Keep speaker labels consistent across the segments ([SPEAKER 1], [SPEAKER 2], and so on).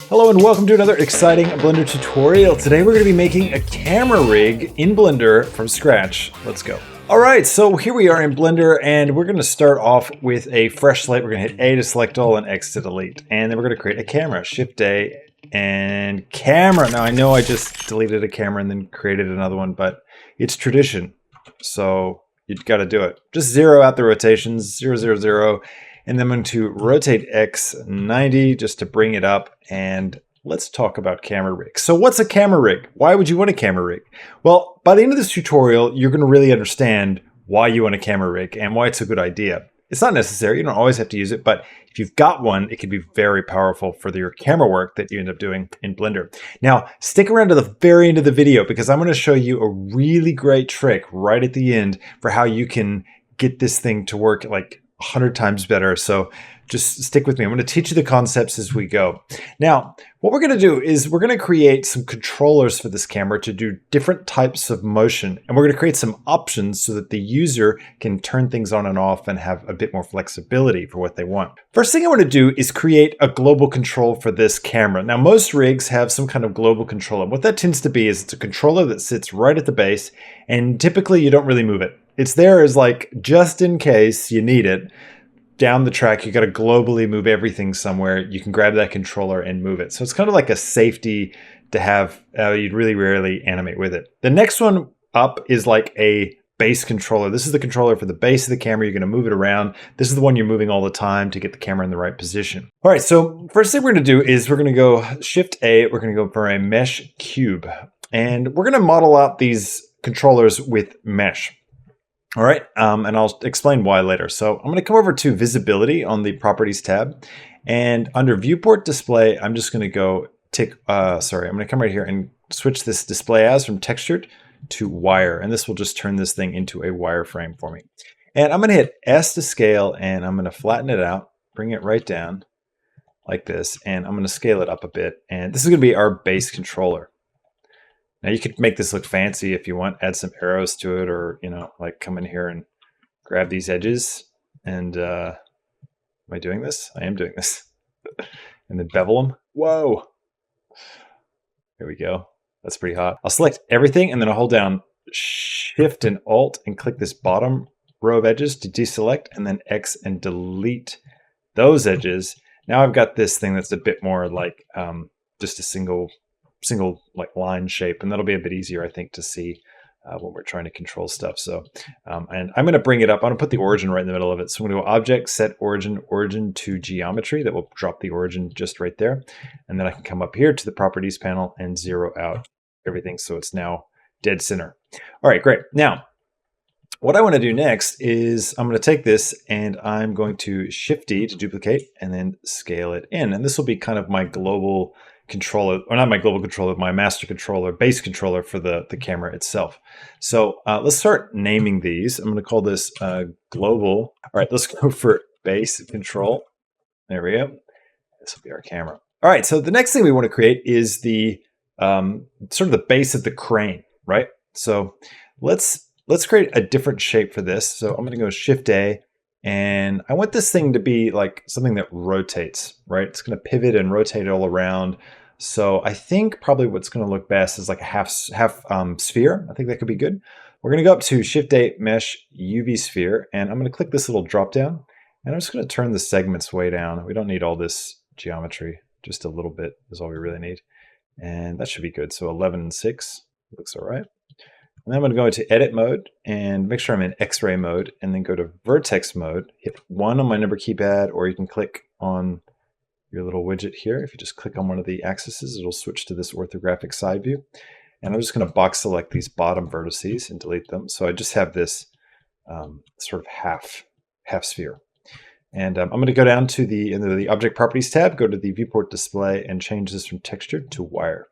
[SPEAKER 1] Hello and welcome to another exciting Blender tutorial. Today we're going to be making a camera rig in Blender from scratch. Let's go. Alright, so here we are in Blender and we're going to start off with a fresh slate. We're going to hit A to select all and X to delete. And then we're going to create a camera. Shift A and camera. Now I know I just deleted a camera and then created another one, but it's tradition. So you've got to do it. Just zero out the rotations, 0, 0, 0. And then I'm going to rotate X 90 just to bring it up, and let's talk about camera rigs. So what's a camera rig? Why would you want a camera rig? Well, by the end of this tutorial, you're going to really understand why you want a camera rig and why it's a good idea. It's not necessary, you don't always have to use it, but if you've got one, it can be very powerful for your camera work that you end up doing in Blender. Now, stick around to the very end of the video because I'm going to show you a really great trick right at the end for how you can get this thing to work like 100 times better. So just stick with me. I'm going to teach you the concepts as we go. Now, what we're going to do is we're going to create some controllers for this camera to do different types of motion. And we're going to create some options so that the user can turn things on and off and have a bit more flexibility for what they want. First thing I want to do is create a global control for this camera. Now, most rigs have some kind of global controller. What that tends to be is it's a controller that sits right at the base, and typically you don't really move it. It's there as like, just in case you need it. Down the track, you got to globally move everything somewhere. You can grab that controller and move it. So it's kind of like a safety to have. You'd really rarely animate with it. The next one up is like a base controller. This is the controller for the base of the camera. You're going to move it around. This is the one you're moving all the time to get the camera in the right position. All right, so first thing we're going to do is we're going to go Shift A. We're going to go for a mesh cube. And we're going to model out these controllers with mesh. All right, and I'll explain why later. So I'm going to come over to Visibility on the Properties tab, and under Viewport Display, I'm just going to go I'm going to come right here and switch this Display As from Textured to Wire, and this will just turn this thing into a wireframe for me. And I'm going to hit S to scale, and I'm going to flatten it out, bring it right down like this, and I'm going to scale it up a bit, and this is going to be our base controller. Now you could make this look fancy if you want, add some arrows to it, or, you know, like come in here and grab these edges and, am I doing this? I am doing this. And then bevel them. Whoa. There we go. That's pretty hot. I'll select everything and then I'll hold down Shift and Alt and click this bottom row of edges to deselect, and then X and delete those edges. Now I've got this thing that's a bit more like just a single like line shape, and that'll be a bit easier, I think, to see when we're trying to control stuff. So, and I'm going to bring it up. I'm going to put the origin right in the middle of it. So I'm going to go Object, Set Origin to Geometry. That will drop the origin just right there. And then I can come up here to the Properties panel and zero out everything. So it's now dead center. All right, great. Now, what I want to do next is I'm going to take this and I'm going to Shift D to duplicate and then scale it in. And this will be kind of my global controller, or not my global controller, my master controller, base controller for the camera itself. So let's start naming these. I'm going to call this global. All right, let's go for base control. There we go. This will be our camera. All right, so the next thing we want to create is the sort of the base of the crane, right? So let's create a different shape for this. So I'm going to go Shift A, and I want this thing to be like something that rotates, right? It's going to pivot and rotate all around. So I think probably what's going to look best is like a half sphere. I think that could be good. We're going to go up to Shift A, Mesh, UV Sphere, and I'm going to click this little drop down, and I'm just going to turn the segments way down. We don't need all this geometry. Just a little bit is all we really need. And that should be good. So 11 and 6 looks all right. And then I'm going to go into Edit Mode and make sure I'm in X-ray mode, and then go to Vertex mode, hit 1 on my number keypad, or you can click on your little widget here. If you just click on one of the axes, it'll switch to this orthographic side view. And I'm just going to box select these bottom vertices and delete them. So I just have this sort of half sphere. And I'm going to go down to the Object Properties tab, go to the Viewport Display, and change this from Textured to Wire.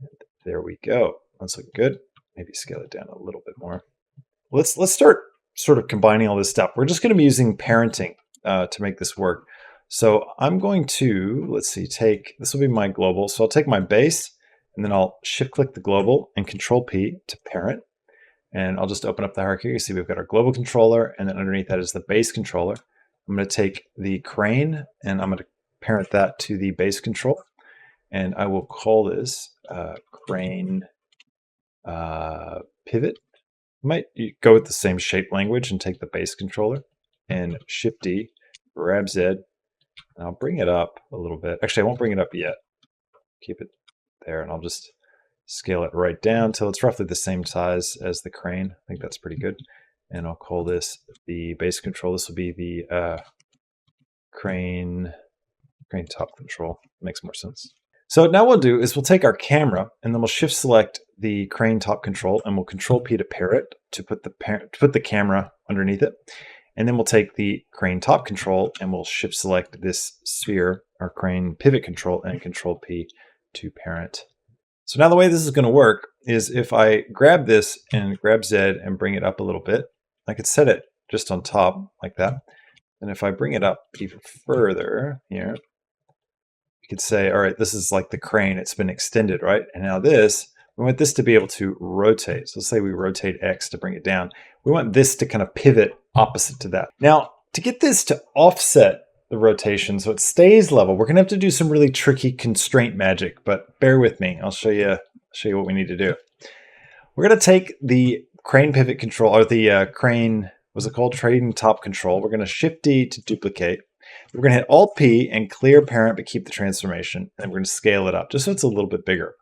[SPEAKER 1] And there we go. That's looking good. Maybe scale it down a little bit more. Let's start sort of combining all this stuff. We're just going to be using parenting to make this work. So I'm going to, let's see, this will be my global. So I'll take my base, and then I'll shift click the global and Control P to parent. And I'll just open up the hierarchy. You see we've got our global controller, and then underneath that is the base controller. I'm going to take the crane and I'm going to parent that to the base control. and I will call this crane pivot. Might go with the same shape language and take the base controller and Shift D, grab Z, and I'll bring it up a little bit. Actually, I won't bring it up yet. Keep it there, and I'll just scale it right down till it's roughly the same size as the crane. I think that's pretty good. And I'll call this the base control. This will be the crane top control. Makes more sense. So now what we'll do is we'll take our camera and then we'll shift select the crane top control and we'll control P to pair it to put the camera underneath it. And then we'll take the crane top control and we'll shift select this sphere, our crane pivot control, and control P to parent. So now the way this is going to work is if I grab this and grab Z and bring it up a little bit, I could set it just on top like that. And if I bring it up even further here, you could say, all right, this is like the crane, it's been extended, right? And now this, we want this to be able to rotate. So let's say we rotate X to bring it down. We want this to kind of pivot opposite to that. Now, to get this to offset the rotation so it stays level, we're gonna have to do some really tricky constraint magic, but bear with me. I'll show you what we need to do. We're gonna take the crane pivot control, or the crane, what's it called? Crane top control. We're gonna Shift D to duplicate. We're gonna hit Alt P and clear parent, but keep the transformation. And we're gonna scale it up just so it's a little bit bigger.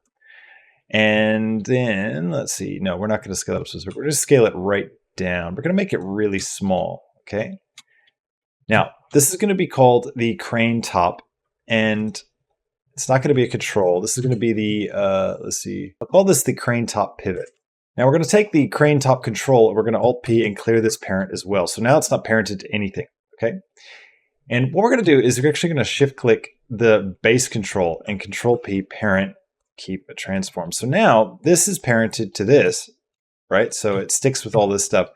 [SPEAKER 1] And then, let's see, no, we're not gonna scale it up. So we're gonna scale it right down. We're gonna make it really small, okay? Now, this is gonna be called the crane top, and it's not gonna be a control. This is gonna be the, let's see, I'll call this the crane top pivot. Now we're gonna take the crane top control and we're gonna Alt P and clear this parent as well. So now it's not parented to anything, okay? And what we're gonna do is we're actually gonna shift click the base control and control P parent, keep a transform. So now this is parented to this, right? So it sticks with all this stuff,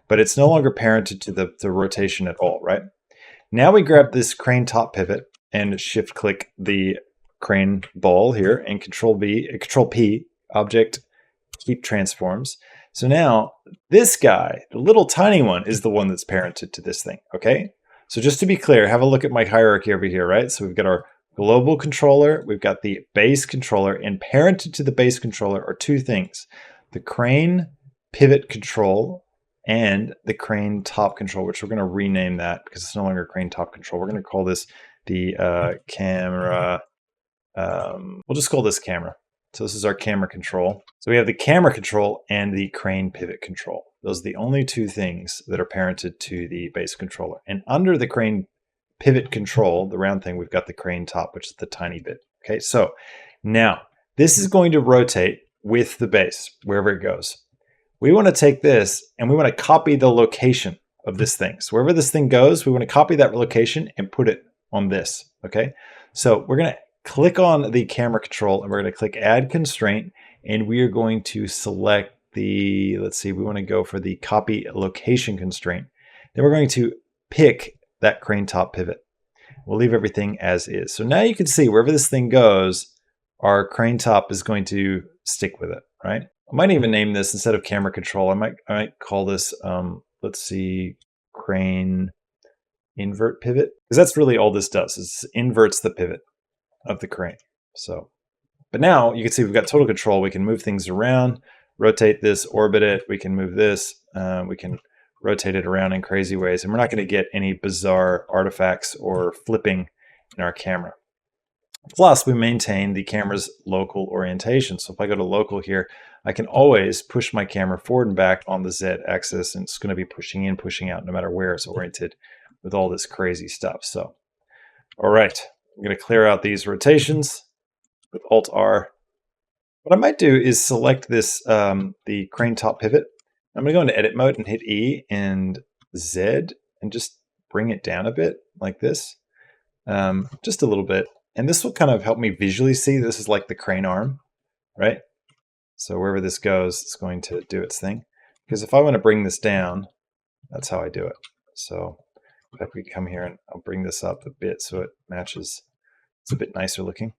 [SPEAKER 1] but it's no longer parented to the rotation at all, right? Now we grab this crane top pivot and shift click the crane ball here and control P, object, keep transforms. So now this guy, the little tiny one, is the one that's parented to this thing, okay? So just to be clear, have a look at my hierarchy over here, right? So we've got our global controller, we've got the base controller, and parented to the base controller are two things: the crane pivot control and the crane top control, which we're going to rename that because it's no longer crane top control. We're going to call this the camera. We'll just call this camera. So this is our camera control. So we have the camera control and the crane pivot control. Those are the only two things that are parented to the base controller. And under the crane pivot control, the round thing, we've got the crane top, which is the tiny bit. Okay, so now this is going to rotate with the base wherever it goes. We want to take this and we want to copy the location of this thing. So wherever this thing goes, we want to copy that location and put it on this. Okay, so we're going to click on the camera control and we're going to click add constraint, and we are going to select the, let's see, we want to go for the copy location constraint. Then we're going to pick that crane top pivot. We'll leave everything as is. So now you can see wherever this thing goes, our crane top is going to stick with it, right? I might even name this, instead of camera control, I might call this, let's see, crane invert pivot, because that's really all this does, is inverts the pivot of the crane. So, but now you can see we've got total control. We can move things around, rotate this, orbit it. We can move this. We can rotate it around in crazy ways, and we're not going to get any bizarre artifacts or flipping in our camera. Plus, we maintain the camera's local orientation. So if I go to local here, I can always push my camera forward and back on the Z axis, and it's going to be pushing in, pushing out, no matter where it's oriented with all this crazy stuff. So, all right. I'm going to clear out these rotations with Alt R. What I might do is select this, the crane top pivot. I'm going to go into edit mode and hit E and Z and just bring it down a bit like this, just a little bit. And this will kind of help me visually see this is like the crane arm, right? So wherever this goes, it's going to do its thing. Because if I want to bring this down, that's how I do it. So if we come here and I'll bring this up a bit so it matches, it's a bit nicer looking.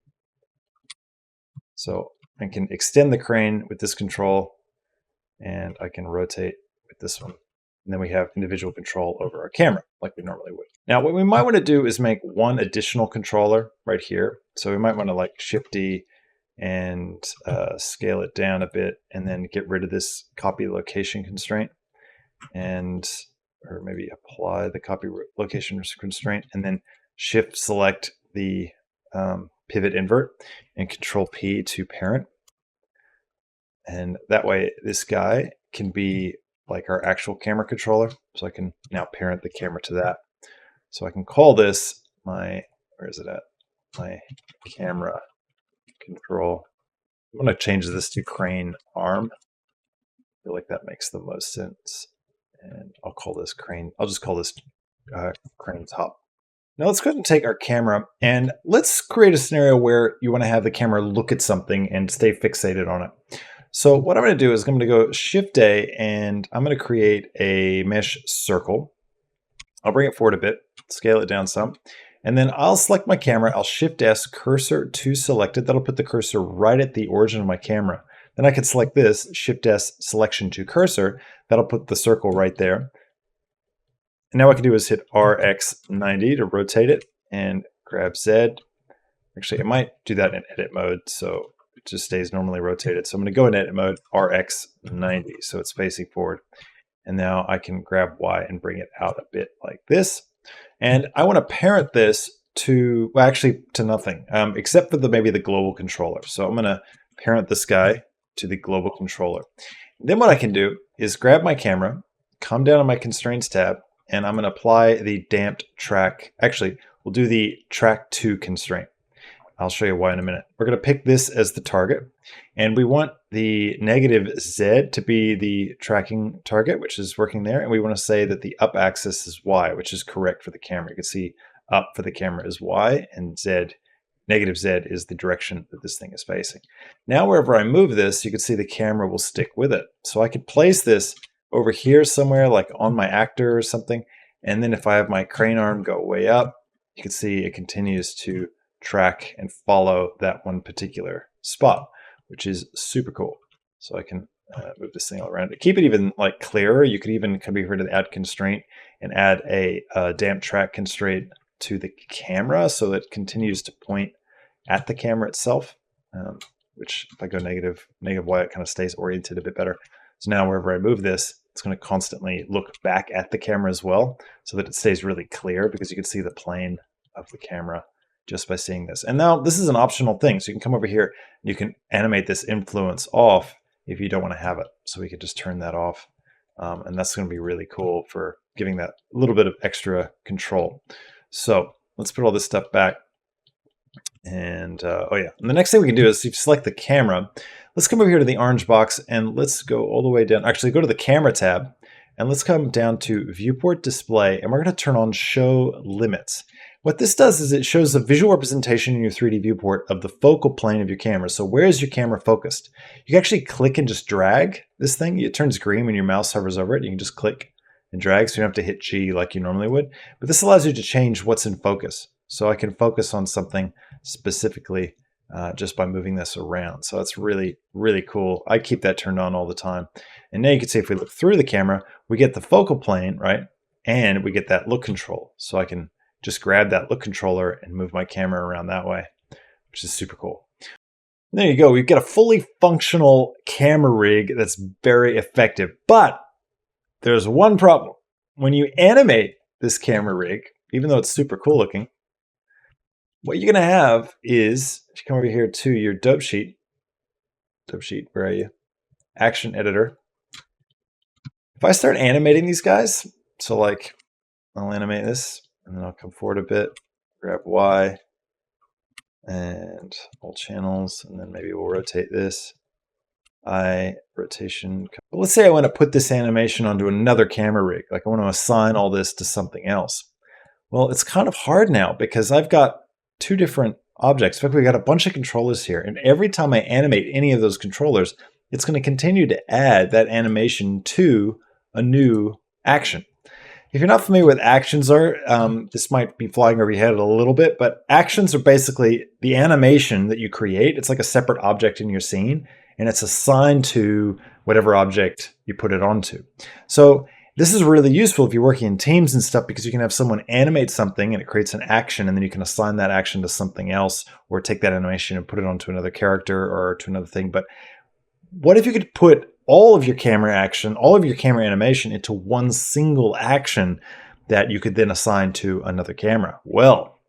[SPEAKER 1] So I can extend the crane with this control, and I can rotate with this one. And then we have individual control over our camera like we normally would. Now, what we might want to do is make one additional controller right here. So we might want to like Shift D and scale it down a bit and then get rid of this copy location constraint or maybe apply the copy location constraint and then Shift select the pivot invert and Control P to parent. And that way this guy can be like our actual camera controller. So I can now parent the camera to that. So I can call this where is it at? My camera control. I'm going to change this to crane arm. I feel like that makes the most sense. And I'll call this crane. I'll just call this crane top. Now let's go ahead and take our camera and let's create a scenario where you want to have the camera look at something and stay fixated on it. So what I'm going to do is I'm going to go Shift A and I'm going to create a mesh circle. I'll bring it forward a bit, scale it down some, and then I'll select my camera. I'll Shift S, cursor to selected. That'll put the cursor right at the origin of my camera. Then I can select this, Shift S, selection to cursor. That'll put the circle right there. And now what I can do is hit RX90 to rotate it and grab Z. Actually, I might do that in edit mode so it just stays normally rotated. So I'm going to go in edit mode, RX90, so it's facing forward. And now I can grab Y and bring it out a bit like this. And I want to parent this to, well, actually to nothing, except for maybe the global controller. So I'm going to parent this guy to the global controller. Then what I can do is grab my camera, come down on my constraints tab, and I'm going to apply the damped track. Actually, we'll do the track 2 constraint. I'll show you why in a minute. We're going to pick this as the target, and we want the negative Z to be the tracking target, which is working there, and we want to say that the up axis is Y, which is correct for the camera. You can see up for the camera is Y, and Z, negative Z is the direction that this thing is facing. Now wherever I move this, you can see the camera will stick with it. So I could place this over here somewhere, like on my actor or something, and then if I have my crane arm go way up, you can see it continues to track and follow that one particular spot, which is super cool. So I can move this thing all around. To keep it even like clearer, you could even come here to the add constraint and add a damp track constraint to the camera so that it continues to point at the camera itself, which if I go negative Y, it kind of stays oriented a bit better. So now wherever I move this, it's going to constantly look back at the camera as well so that it stays really clear because you can see the plane of the camera just by seeing this. And now this is an optional thing. So you can come over here, and you can animate this influence off if you don't want to have it. So we could just turn that off. And that's going to be really cool for giving that a little bit of extra control. So let's put all this stuff back. And oh yeah, and the next thing we can do is if you select the camera, let's come over here to the orange box and let's go all the way down. Actually, go to the camera tab and let's come down to viewport display, and we're going to turn on show limits. What this does is it shows a visual representation in your 3D viewport of the focal plane of your camera. So where is your camera focused? You can actually click and just drag this thing. It turns green when your mouse hovers over it. You can just click and drag, so you don't have to hit G like you normally would. But this allows you to change what's in focus. So I can focus on something specifically just by moving this around. So that's really, really cool. I keep that turned on all the time. And now you can see if we look through the camera, we get the focal plane, right? And we get that look control. So I can just grab that look controller and move my camera around that way, which is super cool. And there you go. We've got a fully functional camera rig that's very effective. But there's one problem. When you animate this camera rig, even though it's super cool looking, what you're going to have is, if you come over here to your dope sheet, where are you? Action editor. If I start animating these guys, so like I'll animate this and then I'll come forward a bit, grab Y and all channels, and then maybe we'll rotate this. Rotation. But let's say I want to put this animation onto another camera rig, like I want to assign all this to something else. Well, it's kind of hard now because I've got two different objects. In fact, we've got a bunch of controllers here, and every time I animate any of those controllers, it's going to continue to add that animation to a new action. If you're not familiar with actions are, this might be flying over your head a little bit, but actions are basically the animation that you create. It's like a separate object in your scene, and it's assigned to whatever object you put it onto. So This is really useful if you're working in teams and stuff, because you can have someone animate something and it creates an action, and then you can assign that action to something else, or take that animation and put it onto another character or to another thing. But what if you could put all of your camera action, all of your camera animation into one single action that you could then assign to another camera? Well,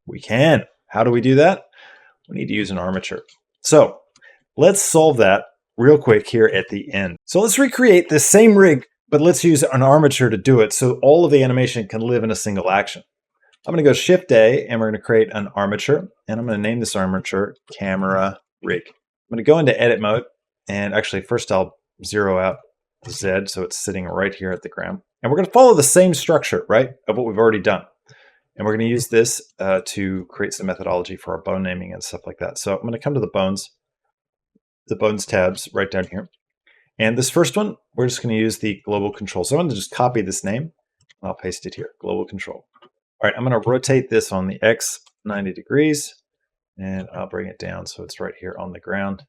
[SPEAKER 1] we can. How do we do that? We need to use an armature. So let's solve that real quick here at the end. So let's recreate this same rig, but let's use an armature to do it so all of the animation can live in a single action. I'm going to go Shift A, and we're going to create an armature, and I'm going to name this armature Camera Rig. I'm going to go into edit mode, and actually first I'll zero out the Z so it's sitting right here at the ground. And we're going to follow the same structure, right, of what we've already done. And we're going to use this to create some methodology for our bone naming and stuff like that. So I'm going to come to the bones tabs right down here. And this first one, we're just going to use the global control. So I'm going to just copy this name, and I'll paste it here, global control. All right, I'm going to rotate this on the X 90 degrees, and I'll bring it down so it's right here on the ground.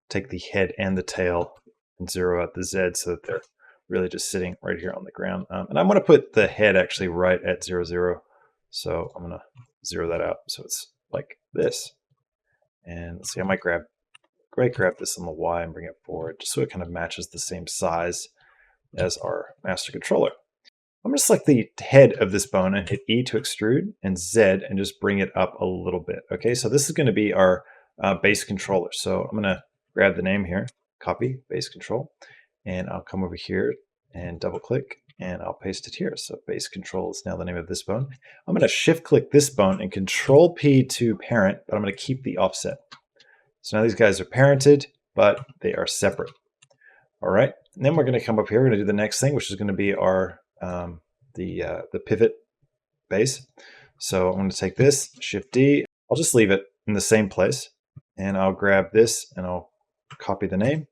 [SPEAKER 1] Take the head and the tail and zero out the Z so that they're really just sitting right here on the ground. And I'm going to put the head actually right at 0, 0. So I'm going to zero that out so it's like this. And let's see, I might grab this on the Y and bring it forward just so it kind of matches the same size as our master controller. I'm going to select the head of this bone and hit E to extrude and Z and just bring it up a little bit. Okay, so this is going to be our base controller. So I'm going to grab the name here, copy base control, and I'll come over here and double click and I'll paste it here. So base control is now the name of this bone. I'm going to shift click this bone and control P to parent, but I'm going to keep the offset. So now these guys are parented, but they are separate. All right, and then we're going to come up here. We're going to do the next thing, which is going to be our the pivot base. So I'm going to take this, Shift D. I'll just leave it in the same place, and I'll grab this and I'll copy the name,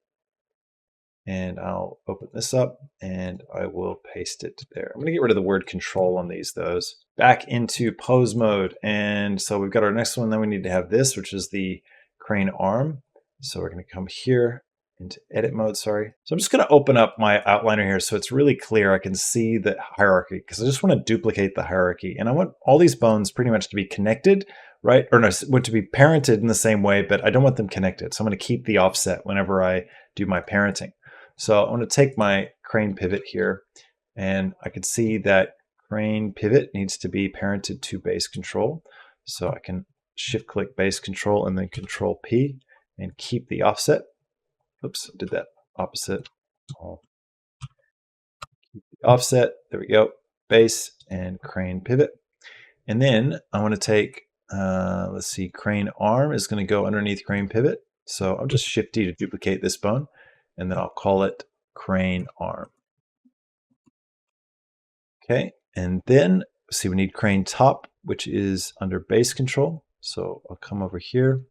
[SPEAKER 1] and I'll open this up and I will paste it there. I'm going to get rid of the word control on those. Back into pose mode, and so we've got our next one. Then we need to have this, which is the crane arm. So we're going to come here into edit mode, sorry. So I'm just going to open up my outliner here so it's really clear. I can see the hierarchy because I just want to duplicate the hierarchy. And I want all these bones pretty much to be connected, right? Or no, want to be parented in the same way, but I don't want them connected. So I'm going to keep the offset whenever I do my parenting. So I'm going to take my crane pivot here, and I can see that crane pivot needs to be parented to base control. So I can shift click base control and then control P and keep the offset. Oops, I did that opposite. I'll keep the offset. There we go. Base and crane pivot. And then I want to take, let's see, crane arm is going to go underneath crane pivot. So I'll just Shift D to duplicate this bone, and then I'll call it crane arm. Okay, and then see, we need crane top, which is under base control. So I'll come over here,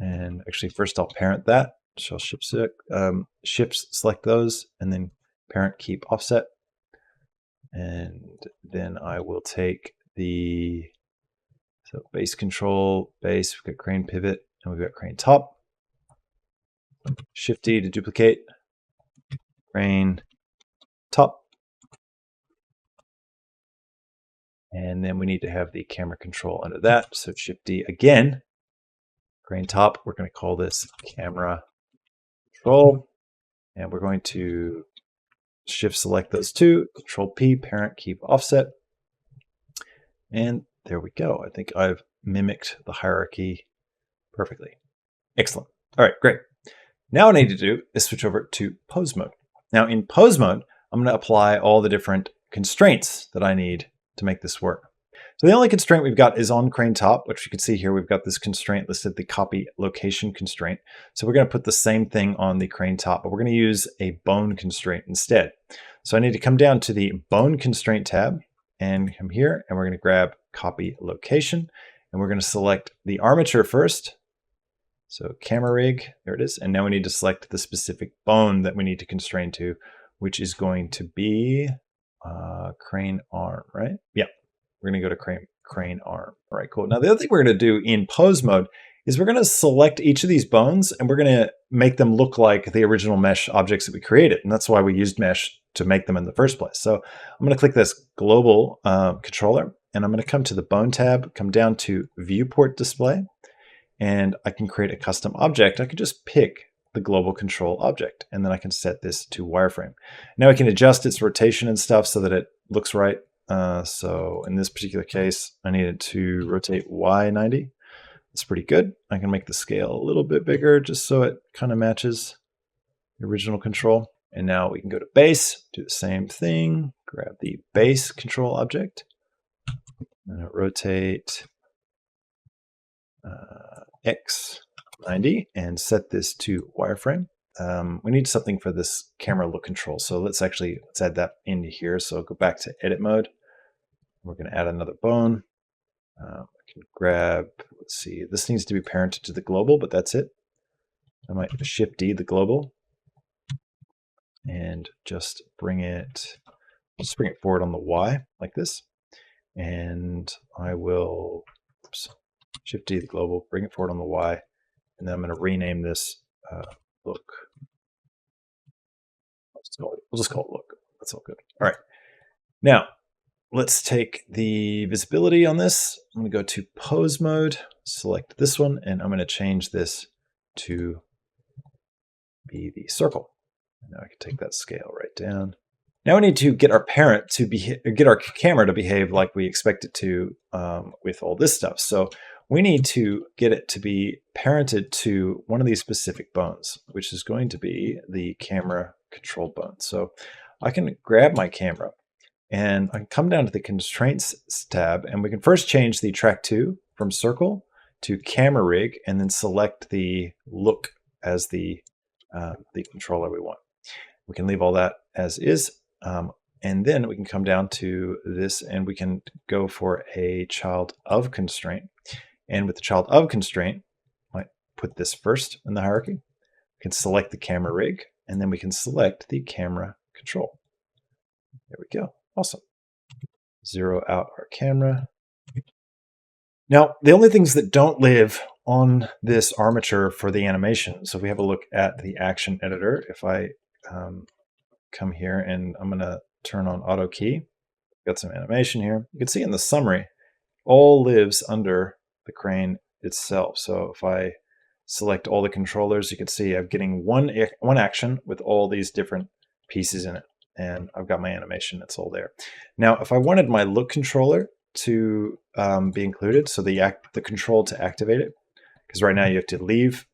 [SPEAKER 1] and actually first I'll parent that. So I'll shift select those, and then parent keep offset. And then I will take the base control, base, we've got crane pivot, and we've got crane top. Shift D to duplicate, crane top. And then we need to have the camera control under that. So Shift D again, crane top. We're going to call this camera control. And we're going to shift select those two, control P, parent, keep offset. And there we go. I think I've mimicked the hierarchy perfectly. Excellent. All right, great. Now what I need to do is switch over to pose mode. Now in pose mode, I'm going to apply all the different constraints that I need to make this work. So the only constraint we've got is on crane top, which you can see here, we've got this constraint listed, the copy location constraint. So we're going to put the same thing on the crane top, but we're going to use a bone constraint instead. So I need to come down to the bone constraint tab and come here, and we're going to grab copy location, and we're going to select the armature first. So camera rig, there it is. And now we need to select the specific bone that we need to constrain to, which is going to be crane arm, right? Yeah, we're going to go to crane arm. All right, cool. Now the other thing we're going to do in pose mode is we're going to select each of these bones and we're going to make them look like the original mesh objects that we created. And that's why we used mesh to make them in the first place. So I'm going to click this global controller, and I'm going to come to the bone tab, come down to viewport display, and I can create a custom object. I can just pick the global control object, and then I can set this to wireframe. Now I can adjust its rotation and stuff so that it looks right. So in this particular case, I needed to rotate Y 90. It's pretty good. I can make the scale a little bit bigger just so it kind of matches the original control. And now we can go to base, do the same thing, grab the base control object, and rotate X 90 and set this to wireframe. We need something for this camera look control. So let's add that into here. So go back to edit mode. We're going to add another bone. I can grab, let's see, this needs to be parented to the global, but that's it. I might shift D the global and just bring it forward on the Y like this. And I will shift D the global, bring it forward on the Y, and then I'm going to rename this look. We'll just call it look. That's all good. All right. Now, let's take the visibility on this. I'm going to go to pose mode, select this one, and I'm going to change this to be the circle. Now I can take that scale right down. Now we need to get our parent to get our camera to behave like we expect it to with all this stuff. So we need to get it to be parented to one of these specific bones, which is going to be the camera control bone. So I can grab my camera and I can come down to the constraints tab, and we can first change the track 2 from circle to camera rig, and then select the look as the controller we want. We can leave all that as is. And then we can come down to this and we can go for a child of constraint. And with the child of constraint, I might put this first in the hierarchy. We can select the camera rig, and then we can select the camera control. There we go. Awesome. Zero out our camera. Now, the only things that don't live on this armature for the animation. So if we have a look at the action editor, if I come here and I'm going to turn on auto key, got some animation here. You can see in the summary, all lives under the crane itself. So if I select all the controllers, you can see I'm getting one action with all these different pieces in it. And I've got my animation, it's all there. Now, if I wanted my look controller to be included, so the control to activate it, because right now you have to leave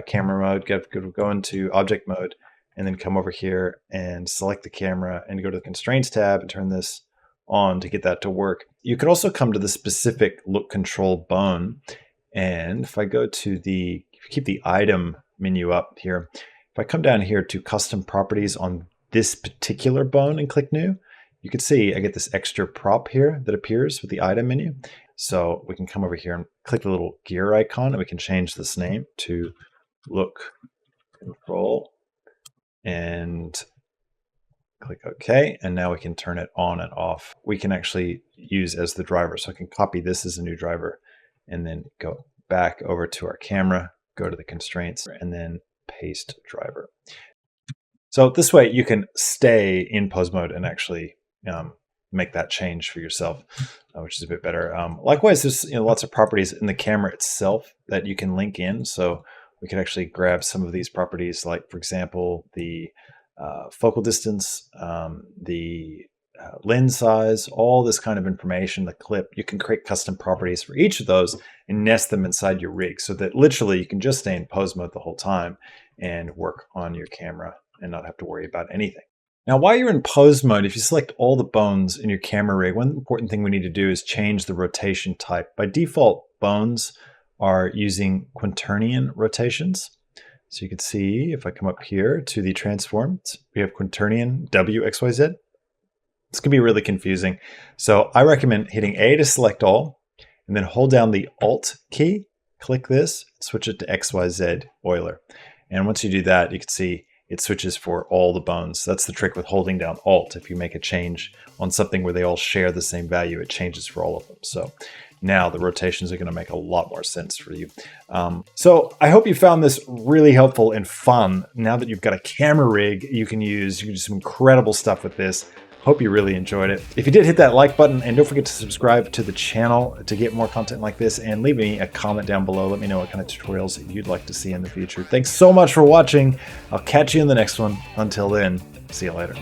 [SPEAKER 1] camera mode, go into object mode, and then come over here and select the camera and go to the constraints tab and turn this on to get that to work. You could also come to the specific look control bone. And if I go to keep the item menu up here, if I come down here to custom properties on this particular bone and click new, you can see I get this extra prop here that appears with the item menu. So we can come over here and click the little gear icon, and we can change this name to look control and click OK. And now we can turn it on and off. We can actually use as the driver. So I can copy this as a new driver and then go back over to our camera, go to the constraints, and then paste driver. So this way you can stay in pose mode and actually make that change for yourself, which is a bit better. Likewise, there's lots of properties in the camera itself that you can link in. So we could actually grab some of these properties, like for example, the focal distance, the lens size, all this kind of information, the clip. You can create custom properties for each of those and nest them inside your rig so that literally you can just stay in pose mode the whole time and work on your camera and not have to worry about anything. Now, while you're in pose mode, if you select all the bones in your camera rig, one important thing we need to do is change the rotation type. By default, bones are using quaternion rotations. So you can see if I come up here to the transforms, we have quaternion W, X, Y, Z. This can be really confusing. So I recommend hitting A to select all, and then hold down the Alt key, click this, switch it to X, Y, Z Euler. And once you do that, you can see it switches for all the bones. That's the trick with holding down Alt. If you make a change on something where they all share the same value, it changes for all of them. So now the rotations are going to make a lot more sense for you. So I hope you found this really helpful and fun. Now that you've got a camera rig you can do some incredible stuff with this. Hope you really enjoyed it. If you did, hit that like button and don't forget to subscribe to the channel to get more content like this, and leave me a comment down below. Let me know what kind of tutorials you'd like to see in the future. Thanks so much for watching. I'll catch you in the next one. Until then, see you later.